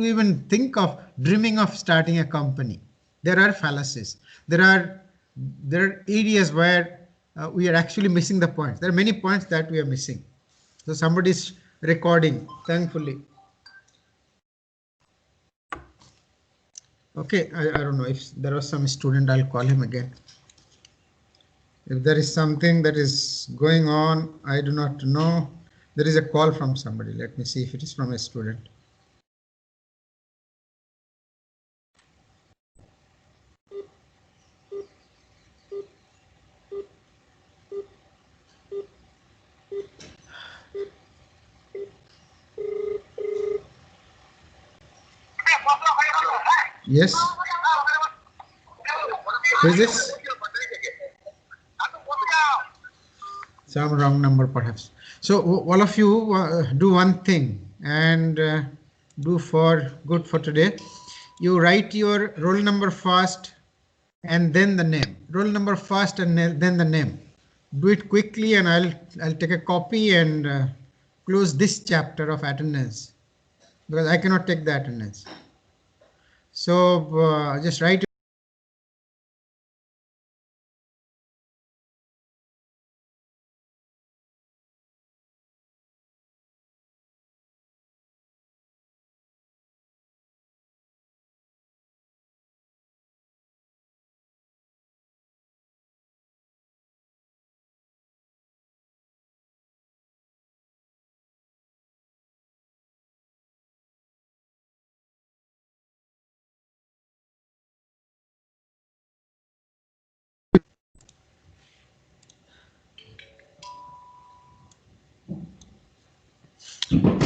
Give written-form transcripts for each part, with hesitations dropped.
to even think of dreaming of starting a company. There are fallacies. There are areas where we are actually missing the points. There are many points that we are missing. So somebody's recording, thankfully. Okay, I don't know if there was some student, I'll call him again. If there is something that is going on, I do not know. There is a call from somebody. Let me see if it is from a student. Yes. Who is this? Some wrong number perhaps. So all of you do one thing and do for good for today. You write your roll number first and then the name. Roll number first and then the name. Do it quickly and I'll take a copy and close this chapter of attendance because I cannot take the attendance. So just write.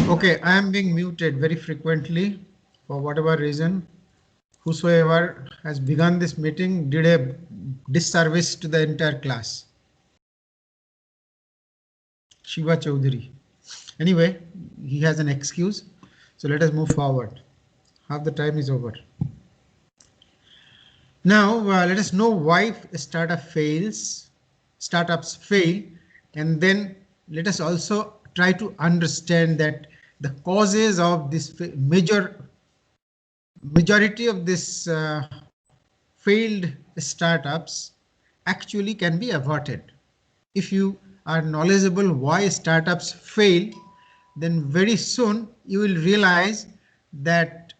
Okay, I am being muted very frequently for whatever reason. Whosoever has begun this meeting did a disservice to the entire class. Shiva Chaudhary. Anyway, he has an excuse. So let us move forward. Half the time is over. Now let us know why startups fail, and then let us also try to understand that the causes of this majority of this failed startups actually can be averted. If you are knowledgeable why startups fail, then very soon you will realize that,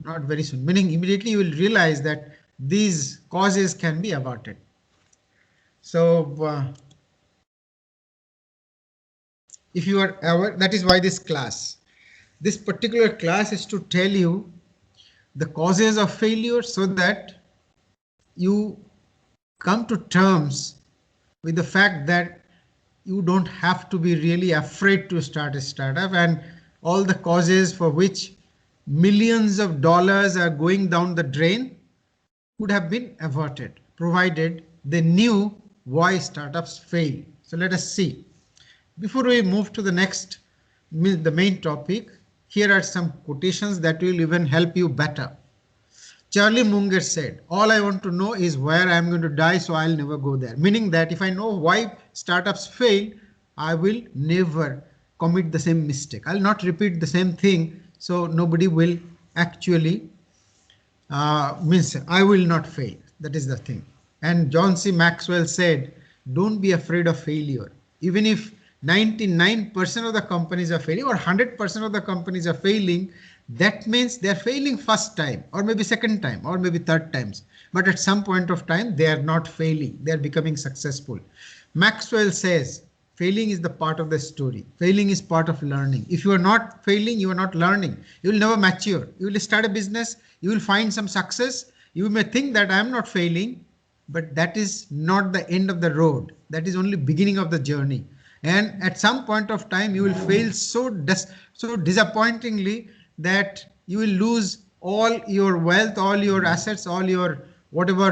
not very soon, meaning immediately you will realize that these causes can be averted. So if you are aware, that is why this particular class is to tell you the causes of failure so that you come to terms with the fact that you don't have to be really afraid to start a startup, and all the causes for which millions of dollars are going down the drain could have been averted, provided they knew why startups fail. So let us see. Before we move to the main topic, here are some quotations that will even help you better. Charlie Munger said, "All I want to know is where I'm going to die, so I'll never go there." Meaning that if I know why startups fail, I will never commit the same mistake. I'll not repeat the same thing, so nobody will actually means I will not fail. That is the thing. And John C. Maxwell said, "Don't be afraid of failure. Even if 99% of the companies are failing or 100% of the companies are failing, that means they're failing first time or maybe second time or maybe third times. But at some point of time, they are not failing. They're becoming successful." Maxwell says, failing is the part of the story. Failing is part of learning. If you are not failing, you are not learning. You will never mature. You will start a business. You will find some success. You may think that I am not failing, but that is not the end of the road. That is only beginning of the journey. And at some point of time, you will fail so disappointingly that you will lose all your wealth, all your assets, all your whatever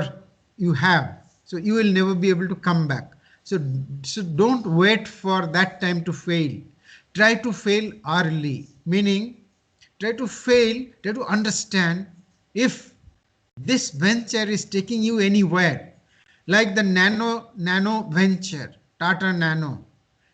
you have. So you will never be able to come back. So don't wait for that time to fail. Try to fail early, meaning try to understand if this venture is taking you anywhere, like the nano venture, Tata Nano.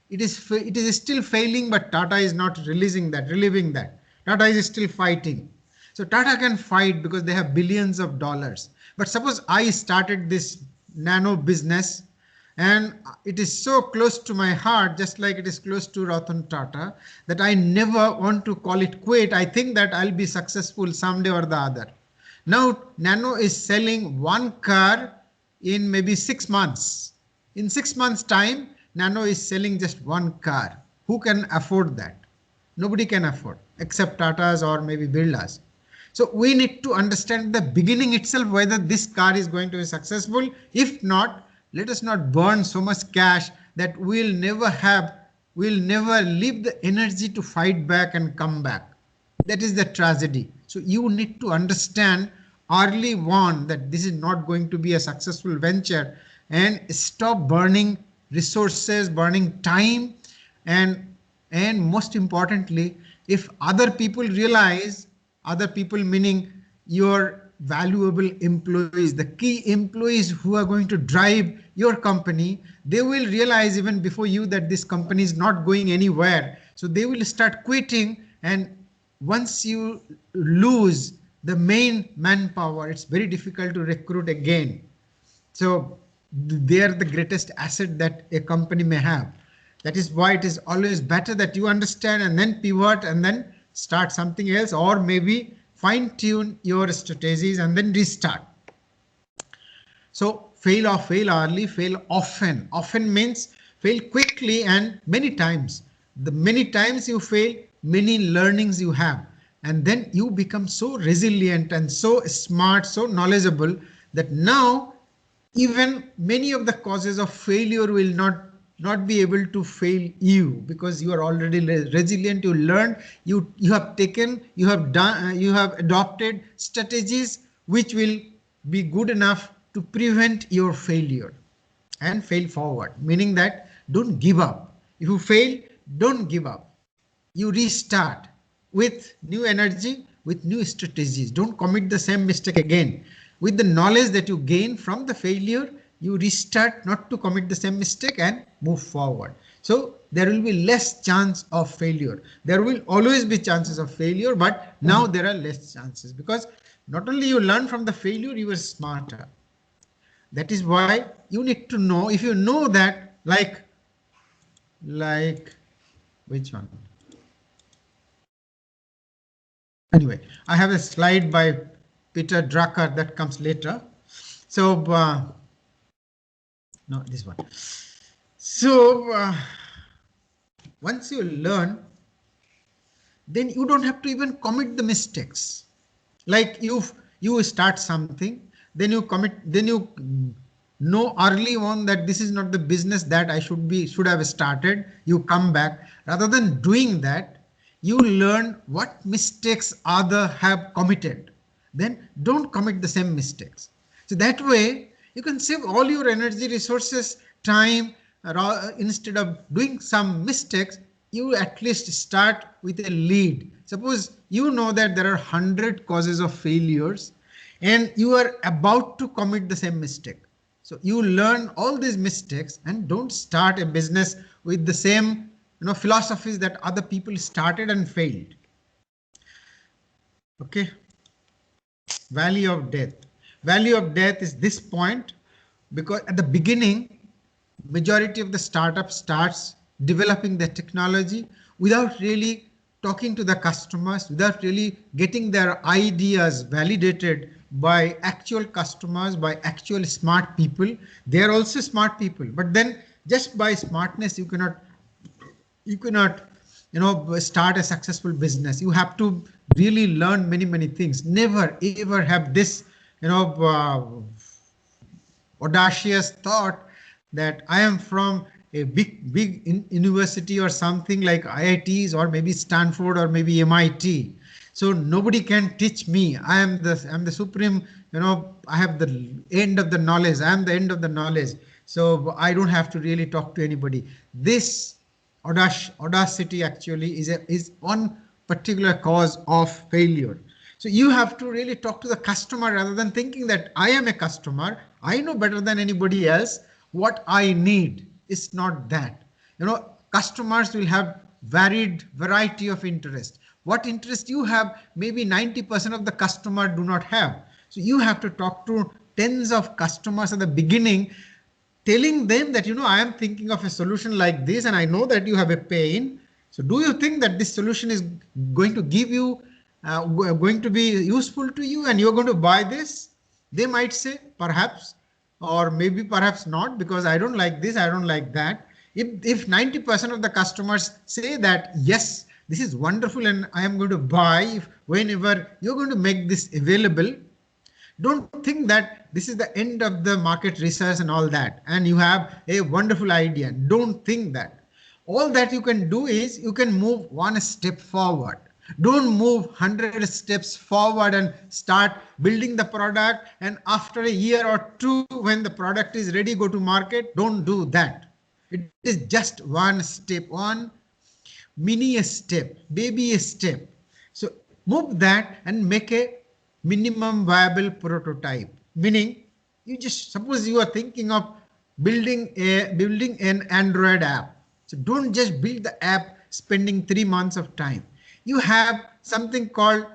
It is still failing, but Tata is not reliving that. Tata is still fighting. So Tata can fight because they have billions of dollars. But suppose I started this nano business and it is so close to my heart, just like it is close to Ratan Tata, that I never want to call it quit. I think that I'll be successful someday or the other. Now, Nano is selling one car in maybe 6 months. In 6 months' time, Nano is selling just one car. Who can afford that? Nobody can afford, except Tatas or maybe Birlas. So we need to understand the beginning itself whether this car is going to be successful. If not, let us not burn so much cash that we'll never leave the energy to fight back and come back. That is the tragedy. So you need to understand early on that this is not going to be a successful venture, and stop burning resources, burning time, and most importantly, if other people realize, other people meaning your valuable employees, the key employees who are going to drive your company, they will realize even before you that this company is not going anywhere. So they will start quitting, and once you lose the main manpower, it's very difficult to recruit again. So they are the greatest asset that a company may have. That is why it is always better that you understand and then pivot and then start something else, or maybe fine tune your strategies and then restart. So fail early, fail often. Often means fail quickly and many times. The many times you fail, many learnings you have. And then you become so resilient and so smart, so knowledgeable that now even many of the causes of failure will not be able to fail you, because you are already resilient. You learned, you have taken, you have done, you have adopted strategies which will be good enough to prevent your failure and fail forward, meaning that don't give up. If you fail, don't give up. You restart with new energy, with new strategies. Don't commit the same mistake again. With the knowledge that you gain from the failure, you restart not to commit the same mistake and move forward. So there will be less chance of failure. There will always be chances of failure, but now there are less chances, because not only you learn from the failure, you are smarter. That is why you need to know, if you know that, like which one? Anyway, I have a slide by Peter Drucker that comes later. So no, this one. So once you learn, then you don't have to even commit the mistakes. Like you start something, then you commit, then you know early on that this is not the business that I should have started. You come back. Rather than doing that, you learn what mistakes others have committed. Then don't commit the same mistakes. So that way you can save all your energy, resources, time. Instead of doing some mistakes, you at least start with a lead. Suppose you know that there are 100 causes of failures and you are about to commit the same mistake. So you learn all these mistakes and don't start a business with the same philosophies that other people started and failed. Okay. Valley of death. Valley of death is this point, because at the beginning, majority of the startup starts developing the technology without really talking to the customers, without really getting their ideas validated by actual customers, by actual smart people. They are also smart people, but then just by smartness, you cannot start a successful business. You have to really learn many things. Never ever have this audacious thought that I am from a big university or something like IITs or maybe Stanford or maybe MIT. So nobody can teach me. I'm the supreme, I have the end of the knowledge. I'm the end of the knowledge. So I don't have to really talk to anybody. This audacity actually is one particular cause of failure. So you have to really talk to the customer rather than thinking that I am a customer. I know better than anybody else what I need. It's not that. Customers will have variety of interest. What interest you have, maybe 90% of the customer do not have. So you have to talk to tens of customers at the beginning, telling them that, I am thinking of a solution like this and I know that you have a pain. So do you think that this solution is going to give you, going to be useful to you and you're going to buy this? They might say perhaps, or maybe perhaps not, because I don't like this, I don't like that. If 90% of the customers say that, yes, this is wonderful and I am going to buy, whenever you're going to make this available, don't think that this is the end of the market research and all that, and you have a wonderful idea. Don't think that. All that you can do is you can move one step forward. Don't move 100 steps forward and start building the product. And after a year or two, when the product is ready, go to market. Don't do that. It is just one step, one mini step, baby step. So move that and make a minimum viable prototype, meaning you just suppose you are thinking of building an Android app. So don't just build the app spending 3 months of time. You have something called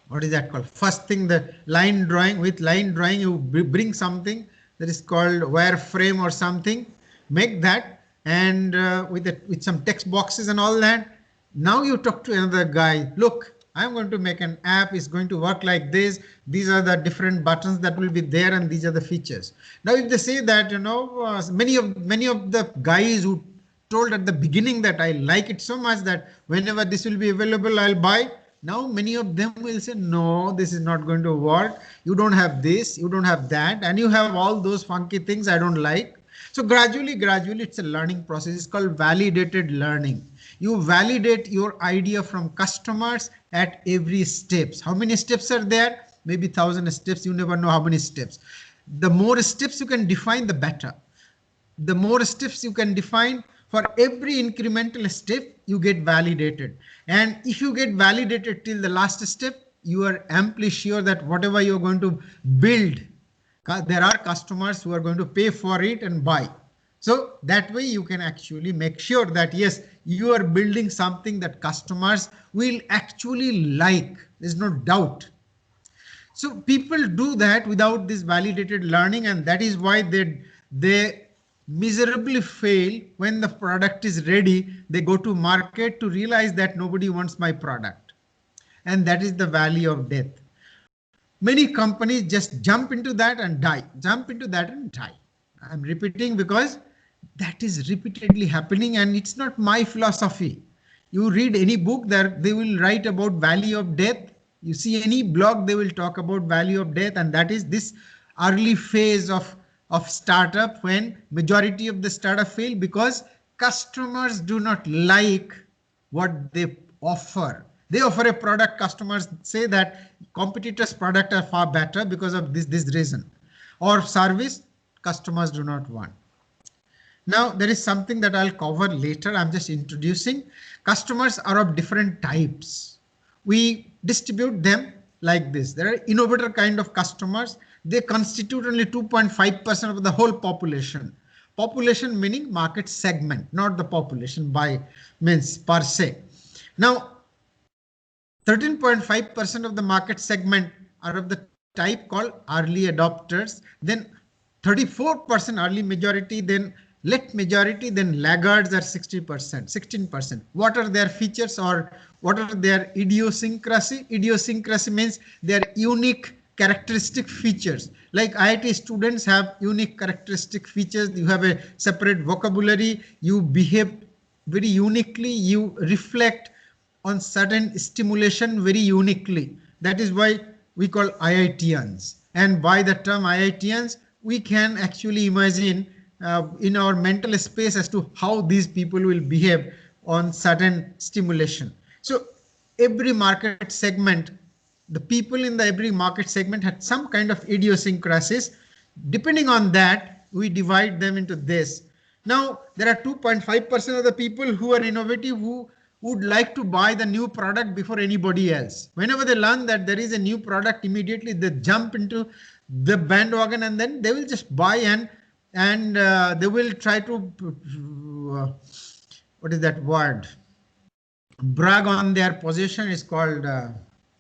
what is that called? First thing, the line drawing. With line drawing, you bring something that is called wireframe or something. Make that, and with some text boxes and all that. Now you talk to another guy. Look, I'm going to make an app. It's going to work like this. These are the different buttons that will be there, and these are the features. Now, if they say that, many of the guys who told at the beginning that I like it so much that whenever this will be available, I'll buy. Now, many of them will say, no, this is not going to work. You don't have this, you don't have that, and you have all those funky things I don't like. So gradually, it's a learning process. It's called validated learning. You validate your idea from customers at every steps. How many steps are there? Maybe 1,000 steps. You never know how many steps. The more steps you can define, the better. The more steps you can define, for every incremental step, you get validated. And if you get validated till the last step, you are amply sure that whatever you're going to build, there are customers who are going to pay for it and buy. So that way you can actually make sure that, yes, you are building something that customers will actually like. There's no doubt. So people do that without this validated learning, and that is why they miserably fail when the product is ready. They go to market to realize that nobody wants my product. And that is the valley of death. Many companies just jump into that and die, jump into that and die. I'm repeating because that is repeatedly happening, and it's not my philosophy. You read any book that they will write about valley of death. You see any blog, they will talk about valley of death, and that is this early phase of startup, when majority of the startup fail because customers do not like what they offer. They offer a product, customers say that competitors' product are far better because of this reason, or service customers do not want. Now, there is something that I'll cover later. I'm just introducing. Customers are of different types. We distribute them like this. There are innovator kind of customers. They constitute only 2.5% of the whole population. Population meaning market segment, not the population by means per se. Now, 13.5% of the market segment are of the type called early adopters. Then 34% early majority, then late majority, then laggards are 60%, 16%. What are their features, or what are their idiosyncrasy? Idiosyncrasy means their unique characteristic features. Like IIT students have unique characteristic features. You have a separate vocabulary. You behave very uniquely. You reflect on certain stimulation very uniquely. That is why we call IITians. And by the term IITians, we can actually imagine in our mental space as to how these people will behave on certain stimulation. So every market segment, the people in every market segment had some kind of idiosyncrasies. Depending on that, we divide them into this. Now, there are 2.5% of the people who are innovative, who would like to buy the new product before anybody else. Whenever they learn that there is a new product, immediately they jump into the bandwagon, and then they will just buy, and they will try to what is that word? Brag on their possession is called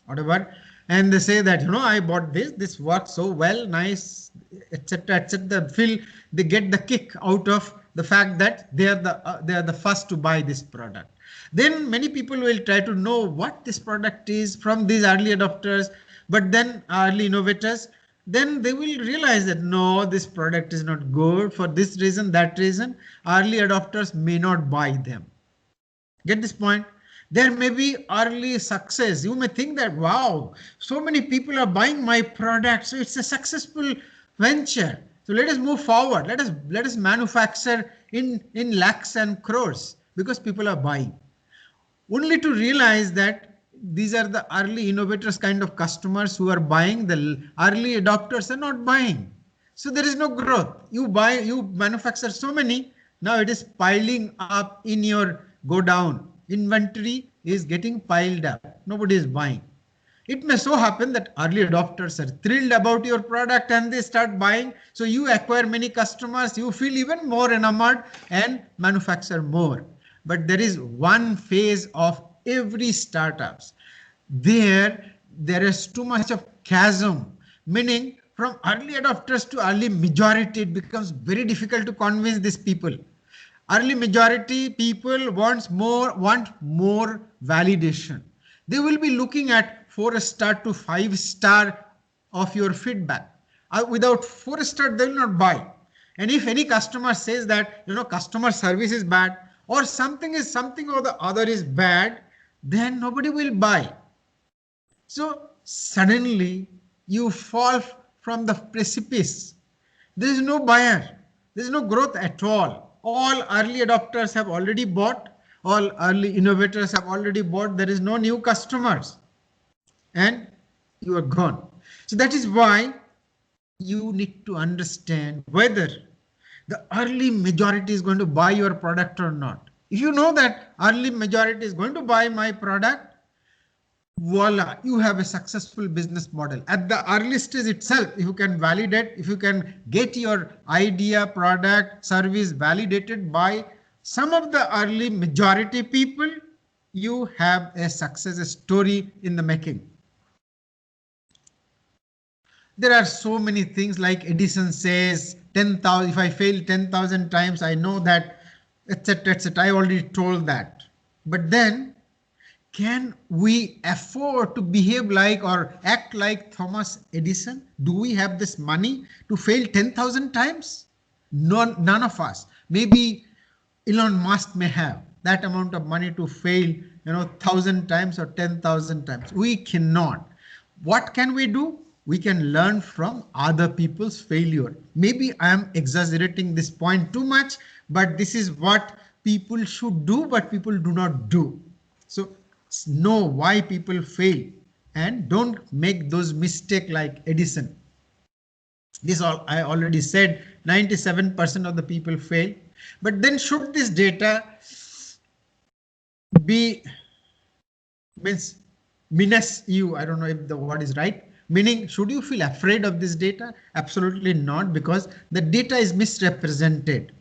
whatever, and they say that, I bought this works so well, nice, etc., etc. Feel they get the kick out of the fact that they are the first to buy this product. Then many people will try to know what this product is from these early adopters, but then early innovators, then they will realize that no, this product is not good for this reason, that reason. Early adopters may not buy them. Get this point? There may be early success. You may think that, wow, so many people are buying my product, so it's a successful venture. So let us move forward. Let us manufacture in lakhs and crores because people are buying. Only to realize that these are the early innovators kind of customers who are buying. The early adopters are not buying. So there is no growth. You manufacture so many. Now it is piling up in your go down. Inventory is getting piled up. Nobody is buying. It may so happen that early adopters are thrilled about your product and they start buying. So you acquire many customers, you feel even more enamored and manufacture more. But there is one phase of every startups. There is too much of chasm, meaning from early adopters to early majority, it becomes very difficult to convince these people. Early majority people want more validation. They will be looking at 4-star to 5-star of your feedback. Without 4-star, they will not buy. And if any customer says that, customer service is bad or something or the other is bad, then nobody will buy. So suddenly you fall from the precipice. There is no buyer. There is no growth at all. All early adopters have already bought. All early innovators have already bought. There is no new customers. And you are gone. So that is why you need to understand whether the early majority is going to buy your product or not. If you know that early majority is going to buy my product, voila, you have a successful business model. At the early stage itself, if you can validate, if you can get your idea, product, service validated by some of the early majority people, you have a success story in the making. There are so many things like Edison says 10,000, if I fail 10,000 times, I know that, etc., etc. I already told that. But then, can we afford to behave like or act like Thomas Edison? Do we have this money to fail 10,000 times? None of us. Maybe Elon Musk may have that amount of money to fail, 1,000 times or 10,000 times. We cannot. What can we do? We can learn from other people's failure. Maybe I am exaggerating this point too much, but this is what people should do, but people do not do. So know why people fail and don't make those mistakes like Edison. This all I already said, 97% of the people fail. But then should this data be menace you? I don't know if the word is right. Meaning, should you feel afraid of this data? Absolutely not, because the data is misrepresented.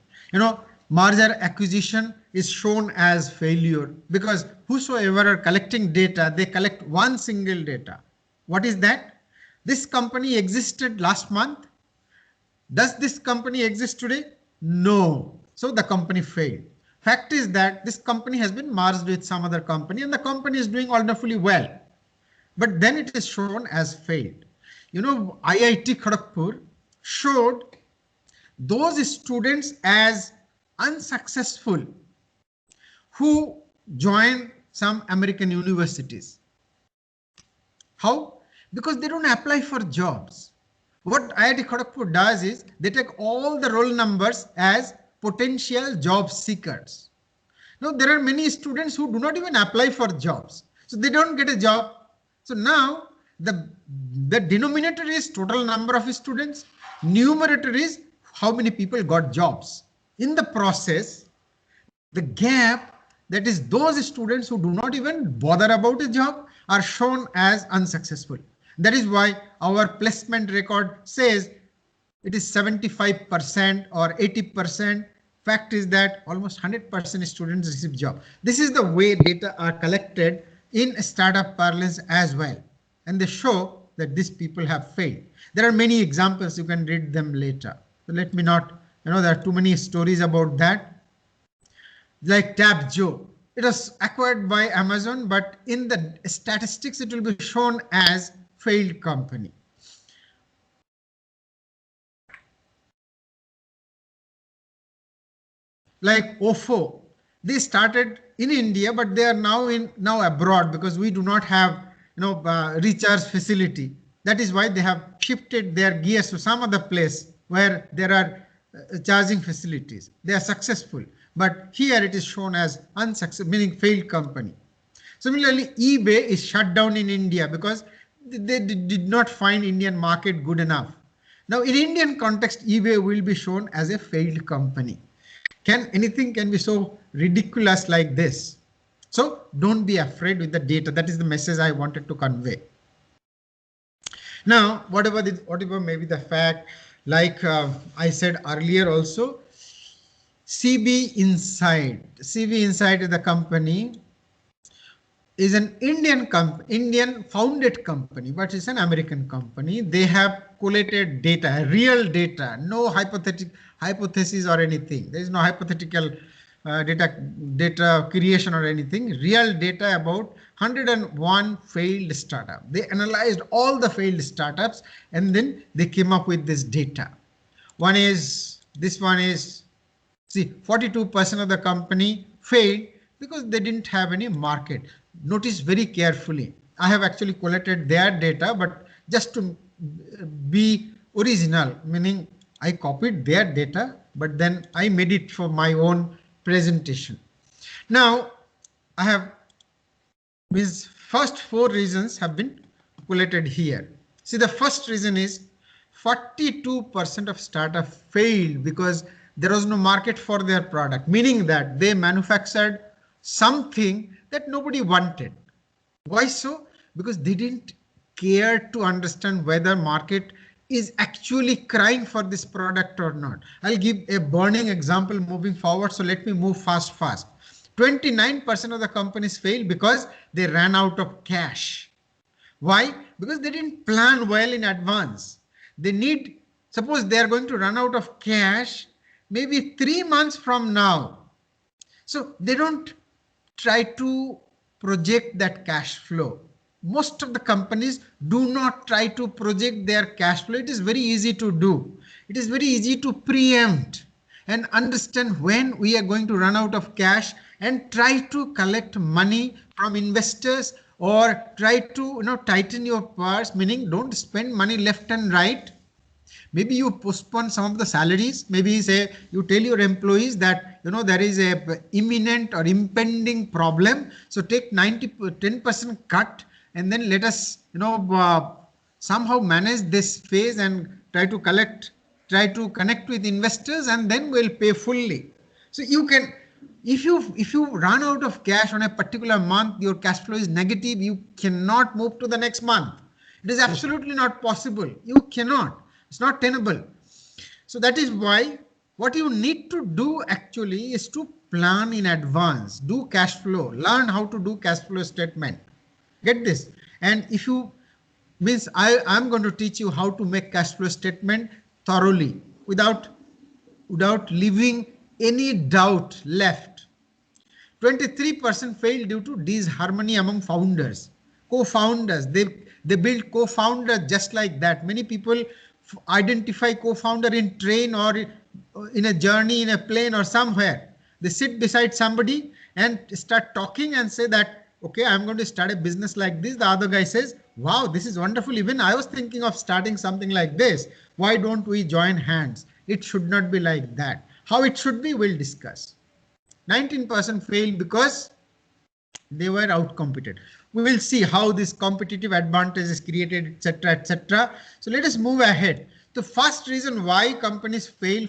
Merger acquisition is shown as failure because whosoever are collecting data, they collect one single data. What is that? This company existed last month. Does this company exist today? No. So the company failed. Fact is that this company has been merged with some other company and the company is doing wonderfully well. But then it is shown as failed. IIT Kharagpur showed those students as unsuccessful who join some American universities. How? Because they don't apply for jobs. What IIT Kharagpur does is they take all the roll numbers as potential job seekers. Now there are many students who do not even apply for jobs. So they don't get a job. So now the denominator is total number of students. Numerator is how many people got jobs. In the process, the gap, that is those students who do not even bother about a job, are shown as unsuccessful. That is why our placement record says it is 75% or 80% fact is that almost 100% students receive job. This is the way data are collected in startup parlance as well. And they show that these people have failed. There are many examples, you can read them later. So let me not, there are too many stories about that. Like Tab Joe. It was acquired by Amazon, but in the statistics, it will be shown as failed company. Like Ofo, they started in India, but they are now abroad because we do not have recharge facility. That is why they have shifted their gears to some other place where there are charging facilities. They are successful, but here it is shown as unsuccessful, meaning failed company. Similarly, eBay is shut down in India because they did not find Indian market good enough. Now, in Indian context, eBay will be shown as a failed company. Anything can be so ridiculous like this. So don't be afraid with the data. That is the message I wanted to convey. Now, whatever may be the fact, like I said earlier also, CB Inside is the company, is an Indian founded company, but it's an American company. They have collated data, real data, no hypothesis or anything. There is no hypothetical data creation or anything. Real data about 101 failed startups. They analyzed all the failed startups and then they came up with this data. This one is, see, 42% of the company failed because they didn't have any market. Notice very carefully. I have actually collected their data, but just to be original, meaning I copied their data, but then I made it for my own presentation. Now, these first 4 reasons have been collated here. See, the first reason is 42% of startups failed because there was no market for their product, meaning that they manufactured something that nobody wanted. Why so? Because they didn't care to understand whether market is actually crying for this product or not. I'll give a burning example moving forward. So let me move fast. 29% of the companies fail because they ran out of cash. Why? Because they didn't plan well in advance. Suppose they are going to run out of cash maybe 3 months from now. So they don't try to project that cash flow. Most of the companies do not try to project their cash flow. It is very easy to do. It is very easy to preempt and understand when we are going to run out of cash and try to collect money from investors, or try to tighten your purse, meaning don't spend money left and right. Maybe you postpone some of the salaries. Maybe you tell your employees that there is a imminent or impending problem. So take 10% cut, and then let us somehow manage this phase and try to connect with investors, and then we'll pay fully. So you can, if you run out of cash on a particular month, your cash flow is negative, you cannot move to the next month. It is absolutely not possible. You cannot. It's not tenable. So that is why what you need to do actually is to plan in advance, do cash flow, learn how to do cash flow statement. Get this. And if you I'm going to teach you how to make cash flow statement thoroughly without leaving any doubt left. 23% fail due to disharmony among founders. Co-founders, they build co-founder just like that. Many people identify co-founder in train or in a journey in a plane or somewhere. They sit beside somebody and start talking and say that, okay, I'm going to start a business like this. The other guy says, wow, this is wonderful. Even I was thinking of starting something like this. Why don't we join hands? It should not be like that. How it should be, we'll discuss. 19% failed because they were outcompeted. We will see how this competitive advantage is created, etc., etc. So let us move ahead. The first reason why companies fail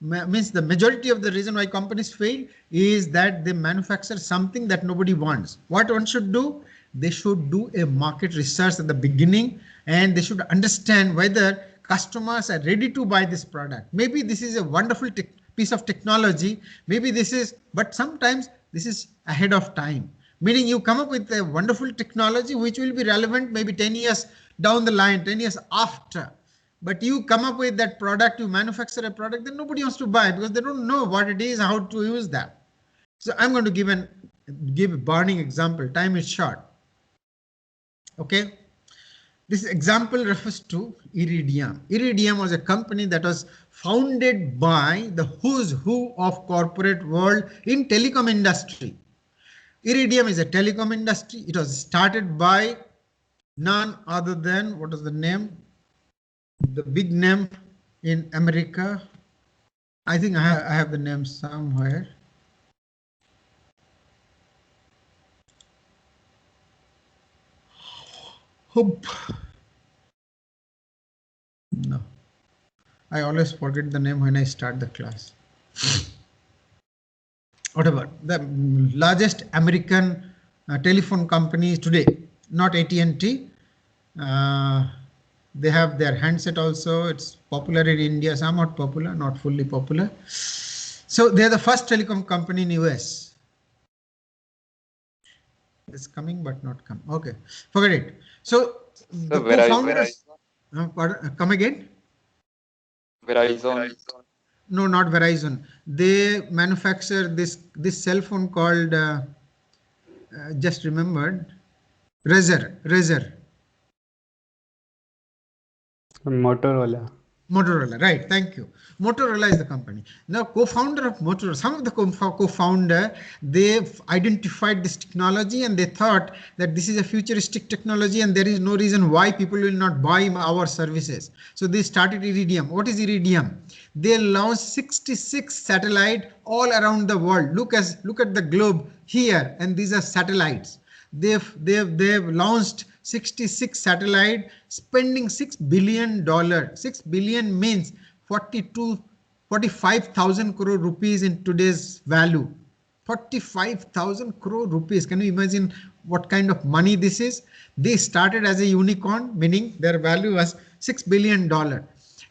the majority of the reason why companies fail is that they manufacture something that nobody wants. What one should do? They should do a market research at the beginning, and they should understand whether customers are ready to buy this product. Maybe this is a wonderful piece of technology. Maybe this is, but sometimes this is ahead of time. Meaning you come up with a wonderful technology which will be relevant maybe 10 years down the line, 10 years after. But you come up with that product, you manufacture a product that nobody wants to buy because they don't know what it is, how to use that. So I'm going to give a burning example. Time is short. Okay. This example refers to Iridium. Iridium was a company that was founded by the who's who of corporate world in telecom industry. Iridium is a telecom industry. It was started by none other than, what is the name? The big name in America. I think I have the name somewhere. Hope. No. I always forget the name when I start the class. Whatever. The largest American telephone company today, not AT&T. They have their handset also. It's popular in India, somewhat popular, not fully popular. So they're the first telecom company in US. It's coming but not come. Okay, forget it. So the co-founders, come again? Verizon. No, not Verizon. They manufacture this cell phone called just remembered, Razer. Motorola. Motorola, right? Thank you. Motorola is the company. Now, co-founder of Motorola, some of the co-founder, they've identified this technology and they thought that this is a futuristic technology and there is no reason why people will not buy our services. So they started Iridium. What is Iridium? They launched 66 satellites all around the world. Look at the globe here, and these are satellites. They've launched 66 satellite, spending $6 billion. 6 billion means 45,000 crore rupees in today's value. 45,000 crore rupees. Can you imagine what kind of money this is? They started as a unicorn, meaning their value was $6 billion.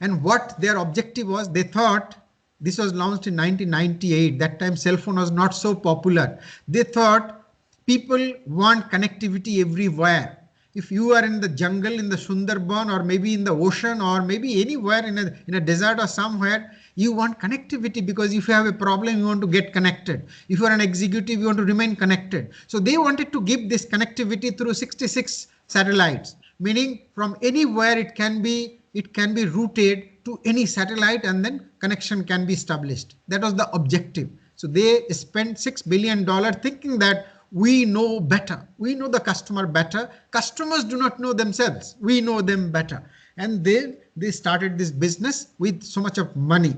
And what their objective was, they thought, this was launched in 1998. That time cell phone was not so popular. They thought people want connectivity everywhere. If you are in the jungle, in the Sundarban, or maybe in the ocean, or maybe anywhere in a desert or somewhere, you want connectivity because if you have a problem, you want to get connected. If you are an executive, you want to remain connected. So they wanted to give this connectivity through 66 satellites, meaning from anywhere it can be routed to any satellite and then connection can be established. That was the objective. So they spent $6 billion thinking that we know better. We know the customer better. Customers do not know themselves. We know them better. And they started this business with so much of money.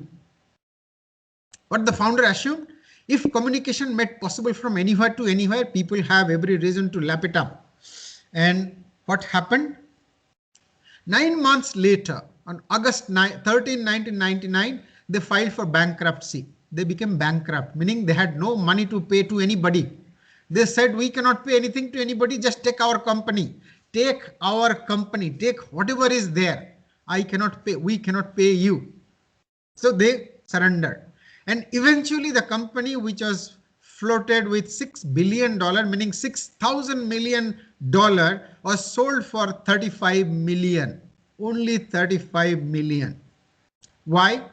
What the founder assumed, if communication made possible from anywhere to anywhere, people have every reason to lap it up. And what happened? 9 months later, on August 13, 1999, they filed for bankruptcy. They became bankrupt, meaning they had no money to pay to anybody. They said, we cannot pay anything to anybody, just take our company. Take our company, take whatever is there. I cannot pay, we cannot pay you. So they surrendered. And eventually the company, which was floated with $6 billion, meaning $6,000 million, was sold for 35 million. Only 35 million. Why?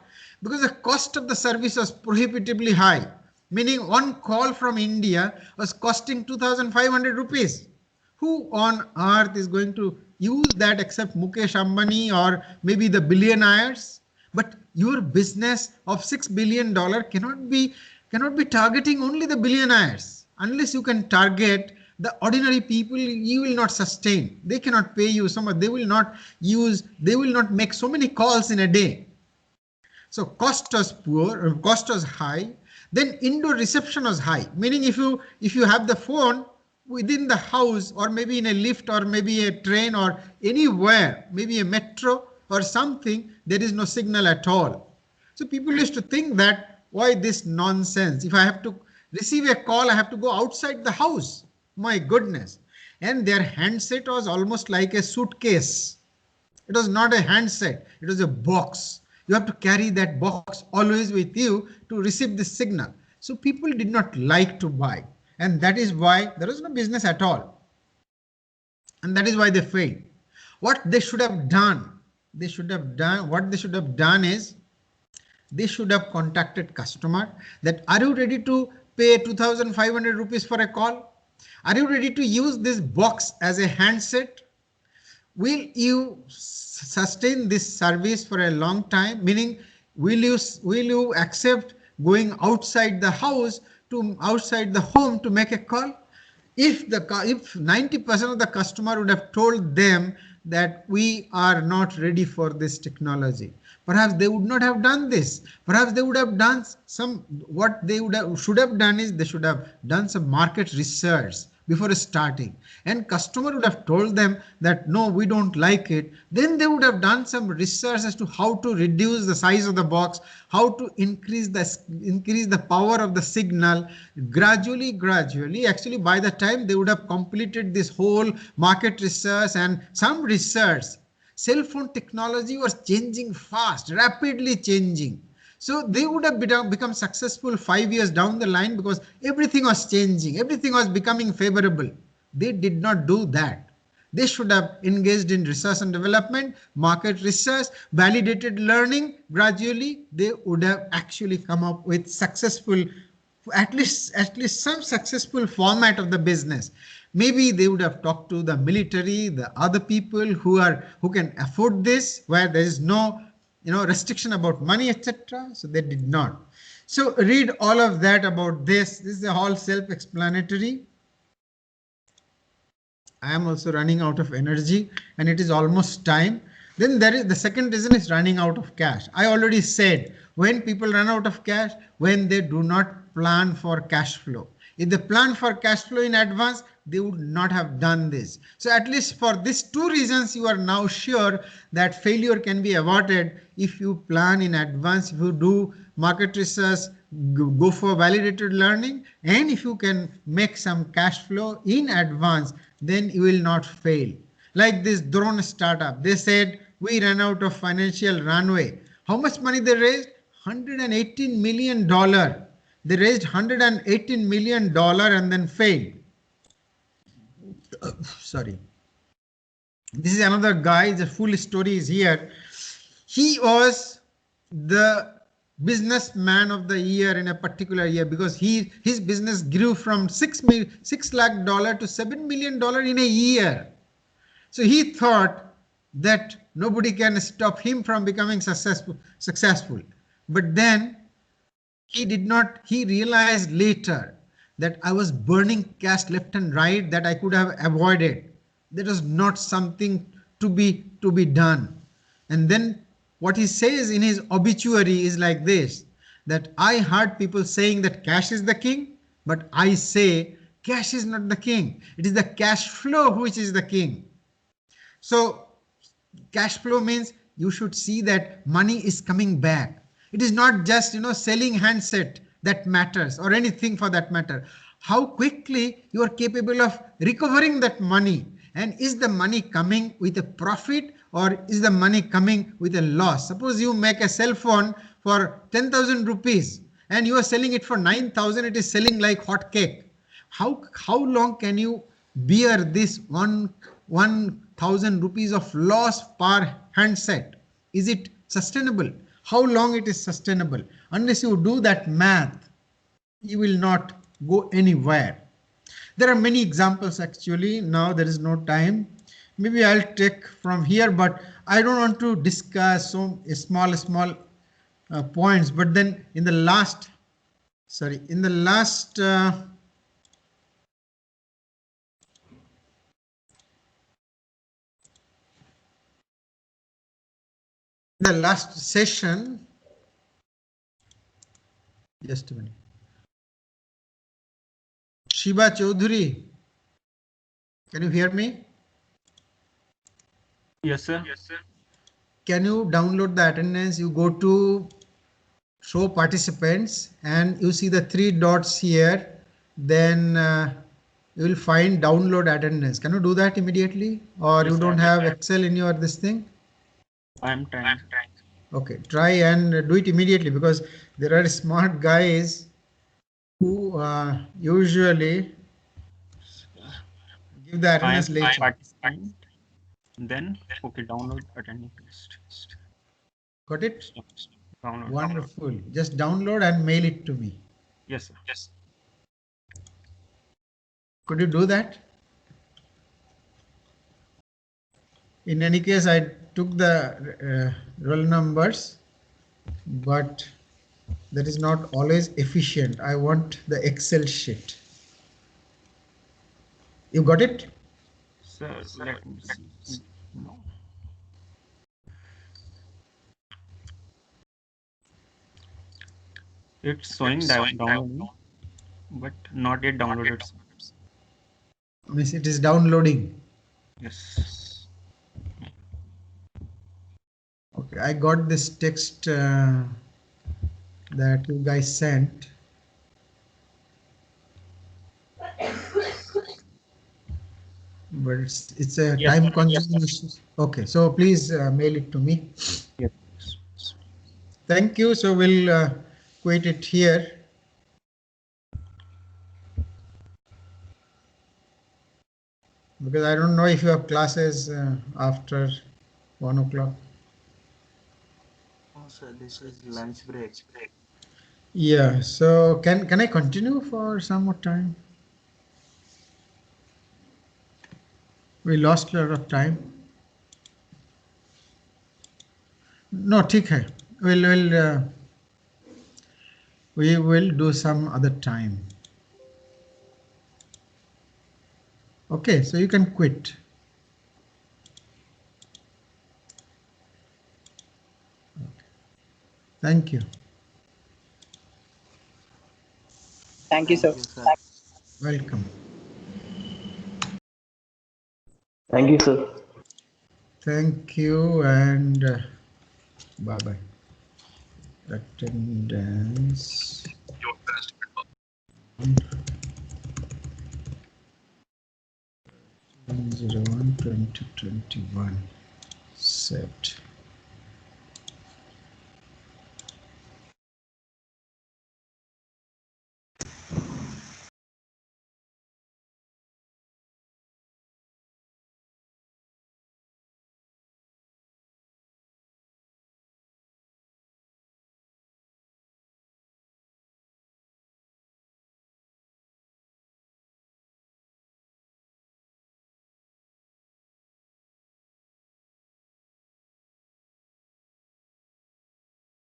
Because the cost of the service was prohibitively high. Meaning one call from India was costing 2,500 rupees. Who on earth is going to use that except Mukesh Ambani or maybe the billionaires? But your business of $6 billion cannot be targeting only the billionaires. Unless you can target the ordinary people, you will not sustain. They cannot pay you so much. They will not make so many calls in a day. So cost was poor, cost was high. Then indoor reception was high, meaning if you have the phone within the house or maybe in a lift or maybe a train or anywhere, maybe a metro or something, there is no signal at all. So people used to think that, why this nonsense? If I have to receive a call, I have to go outside the house. My goodness. And their handset was almost like a suitcase. It was not a handset, it was a box. You have to carry that box always with you to receive this signal. So people did not like to buy, and that is why there was no business at all. And that is why they failed. What they should have done, what they should have done is they should have contacted customer that, are you ready to pay 2,500 rupees for a call? Are you ready to use this box as a handset? Will you sustain this service for a long time? Meaning, will you accept going outside the house to outside the home to make a call? If 90% of the customer would have told them that we are not ready for this technology, perhaps they would not have done this. Perhaps they would have done what they should have done is they should have done some market research before starting, and customer would have told them that no, we don't like it. Then they would have done some research as to how to reduce the size of the box, how to increase the power of the signal gradually. Actually, by the time they would have completed this whole market research and some research, cell phone technology was changing fast, rapidly changing. So they would have become successful 5 years down the line because everything was changing, everything was becoming favorable. They did not do that. They should have engaged in research and development, market research, validated learning. Gradually, they would have actually come up with successful, at least some successful format of the business. Maybe they would have talked to the military, the other people who can afford this, where there is no restriction about money, etc. So they did not. So read all of that about this. This is all self-explanatory. I am also running out of energy and it is almost time. Then there is the second reason is running out of cash. I already said, when people run out of cash, when they do not plan for cash flow. If they plan for cash flow in advance, they would not have done this. So at least for these two reasons, you are now sure that failure can be avoided if you plan in advance, if you do market research, go for validated learning, and if you can make some cash flow in advance, then you will not fail. Like this drone startup, they said we ran out of financial runway. How much money they raised? $118 million. They raised $118 million and then failed. Sorry. This is another guy. The full story is here. He was the businessman of the year in a particular year because his business grew from $6 lakh to $7 million in a year. So he thought that nobody can stop him from becoming successful. But then he realized later that I was burning cash left and right that I could have avoided. That was not something to be done. And then what he says in his obituary is like this, that I heard people saying that cash is the king, but I say cash is not the king. It is the cash flow which is the king. So cash flow means you should see that money is coming back. It is not just selling handset that matters, or anything for that matter. How quickly you are capable of recovering that money, and is the money coming with a profit or is the money coming with a loss? Suppose you make a cell phone for 10,000 rupees and you are selling it for 9,000. It is selling like hot cake. How long can you bear this 1,000 rupees of loss per handset? Is it sustainable? How long it is sustainable? Unless you do that math, you will not go anywhere. There are many examples actually. Now there is no time. Maybe I'll take from here, but I don't want to discuss so small points. But then in the last session, just a minute. Shiba Chaudhary, can you hear me? Yes, sir. Can you download the attendance? You go to show participants and you see the 3 dots here. Then you will find download attendance. Can you do that immediately? Or Yes, you sir, don't have Excel in your this thing? I'm trying. Okay, try and do it immediately, because there are smart guys who usually give the I am attendance later. participant. Then okay, download attending list. Got it? Download. Wonderful. Just download and mail it to me. Yes, sir. Could you do that? In any case, I took the roll numbers, but that is not always efficient. I want the Excel sheet. You got it? Sir, let me see. No. It's showing downloading, but not yet downloaded. Sir. Means it is downloading. Yes. Okay, I got this text that you guys sent. But it's a Yes. time consuming issue. Okay, so please mail it to me. Yes. Thank you. So we'll quit it here. Because I don't know if you have classes after 1 o'clock. Oh, sir, this is lunch break. Yeah, so can I continue for some more time? We lost a lot of time. No, ठीक है. We will do some other time. Okay, so you can quit. Thank you. Thank you, sir. Thank you, sir. Welcome. Thank you, sir. Thank you, and bye bye. Attendance 01/2021 set.